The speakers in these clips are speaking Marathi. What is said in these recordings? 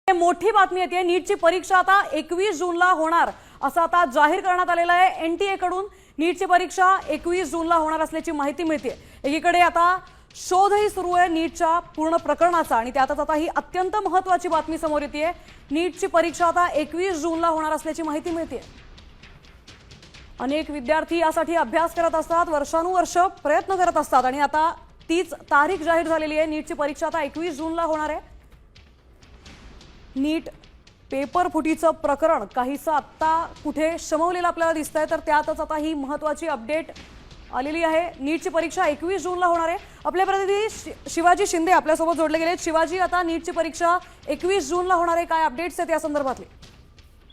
मोठी बातमी येते, नीटची परीक्षा आता 21 जूनला होणार असं आता जाहीर करण्यात आलेलं आहे। एनटीए कडून नीटची परीक्षा 21 जूनला होणार असल्याची माहिती मिळते। एकीकडे आता शोधही सुरू आहे नीटच्या पूर्ण प्रकरणाचा आणि त्यातच आता ही अत्यंत महत्त्वाची बातमी समोर येते। नीटची परीक्षा आता 21 जूनला होणार असल्याची माहिती मिळते। अनेक विद्यार्थी यासाठी अभ्यास करत असतात, वर्षानुवर्ष प्रयत्न करत असतात आणि आता तीच तारीख जाहीर झालेली आहे। नीटची परीक्षा आता 21 जूनला होणार आहे। नीट पेपर फुटीचं प्रकरण काहीसं आत्ता कुठे शमवलेलं आपल्याला दिसतंय, तर त्यातच आता ही महत्त्वाची अपडेट आलेली आहे। नीटची परीक्षा 21 जूनला होणार आहे। आपले प्रतिनिधी शिवाजी शिंदे आपल्यासोबत जोडले गेलेत। शिवाजी, आता नीटची परीक्षा 21 जूनला होणार आहे, काय अपडेट्स आहेत या संदर्भातले?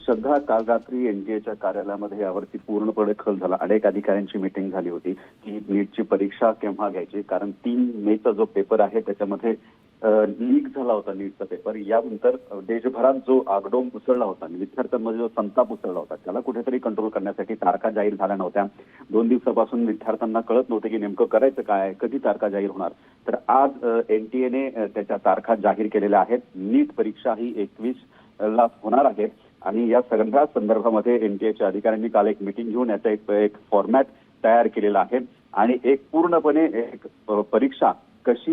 श्रद्धा, काल रात्री एनटीएच्या कार्यालयामध्ये यावरती पूर्णपणे खल झाला। अनेक अधिकाऱ्यांची मीटिंग झाली होती की नीटची परीक्षा केव्हा घ्यायची, कारण 3 मेचा जो पेपर आहे त्याच्यामध्ये लीक झाला होता नीटचा पेपर। यानंतर देशभरात जो आगडोंब उसळला होता, विद्यार्थ्यांमध्ये जो संताप उसळला होता, त्याला कुठेतरी कंट्रोल करण्यासाठी तारखा जाहीर झाल्या नव्हत्या। 2 दिवसापासून विद्यार्थ्यांना कळत नव्हते की नेमकं करायचं काय, कधी तारखा जाहीर होणार। तर आज एनटीएने त्याच्या तारखा जाहीर केलेल्या आहेत। नीट परीक्षा ही 21 ला होणार आहे आणि या सगळ्या संदर्भामध्ये एनटीएच्या अधिकाऱ्यांनी काल एक मीटिंग घेऊन याचा एक फॉर्मॅट तयार केलेला आहे आणि एक पूर्णपणे एक परीक्षा कशी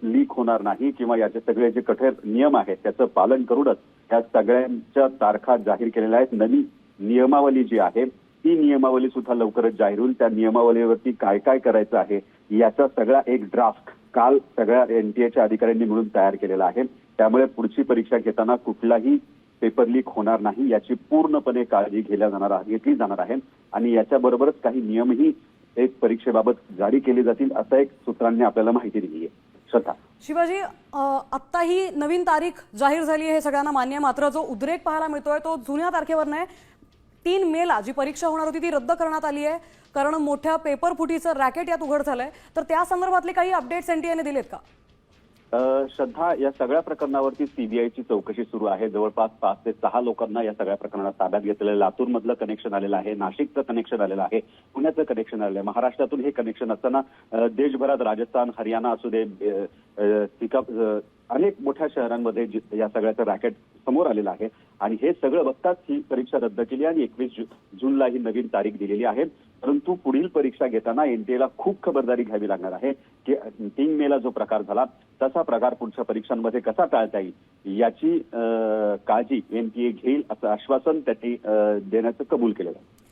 लीक होणार नाही किंवा याचे सगळे जे कठोर नियम आहेत त्याचं पालन करूनच या सगळ्यांच्या तारखा जाहीर केलेल्या आहेत। नवी नियमावली जी आहे ती नियमावली सुद्धा लवकरच जाहीर होईल। त्या नियमावलीवरती काय काय करायचं आहे याचा सगळा एक ड्राफ्ट काल सगळ्या एनटीएच्या अधिकाऱ्यांनी मिळून तयार केलेला आहे। त्यामुळे पुढची परीक्षा घेताना कुठलाही पेपर लीक होणार नाही याची पूर्णपणे काळजी घेतली जाणार आहे आणि याच्याबरोबरच काही नियमही एक परीक्षेबाबत जारी केले जातील असं एक सूत्रांनी आपल्याला माहिती दिली आहे। श्रद्धा, शिवाजी, आत्ता ही नवीन तारीख जाहीर झाली आहे, सगळ्यांना मान्य, मात्र जो उद्रेक पाहायला मिळतोय तो जुन्या तारखेवर नाही। 3 मेला जी परीक्षा होणार होती ती रद्द करण्यात आली आहे, कारण मोठ्या पेपर फुटीचं रॅकेट यात उघड झालंय। तर त्या संदर्भातले काही अपडेट्स एनटीएने दिलेत का? श्रद्धा, या सगळ्या प्रकरणावरती सीबीआयची चौकशी सुरू आहे। जवळपास 5 ते 6 लोकांना या सगळ्या प्रकरणात ताब्यात घेतलेलं आहे। लातूरमधलं कनेक्शन आलेलं आहे, नाशिकचं कनेक्शन आलेलं आहे, पुण्याचं कनेक्शन आलेलं आहे। महाराष्ट्रातून हे कनेक्शन असताना देशभरात राजस्थान, हरियाणा असू दे, अनेक मोठ्या शहरांमध्ये या सगळ्याचं रॅकेट समोर आलेलं आहे आणि हे सगळं बघताच ही परीक्षा रद्द केली आणि 21 जूनला ही नवीन तारीख दिलेली आहे। परंतु पुढील परीक्षा घेताना एनटीएला खूप खबरदारी घ्यावी लागणार आहे की 3 मेला जो प्रकार झाला तसा प्रकार पुढच्या परीक्षांमध्ये कसा टाळता येईल याची काळजी एनटीए घेईल असं आश्वासन त्यांनी देण्याचं कबूल केलेलं आहे।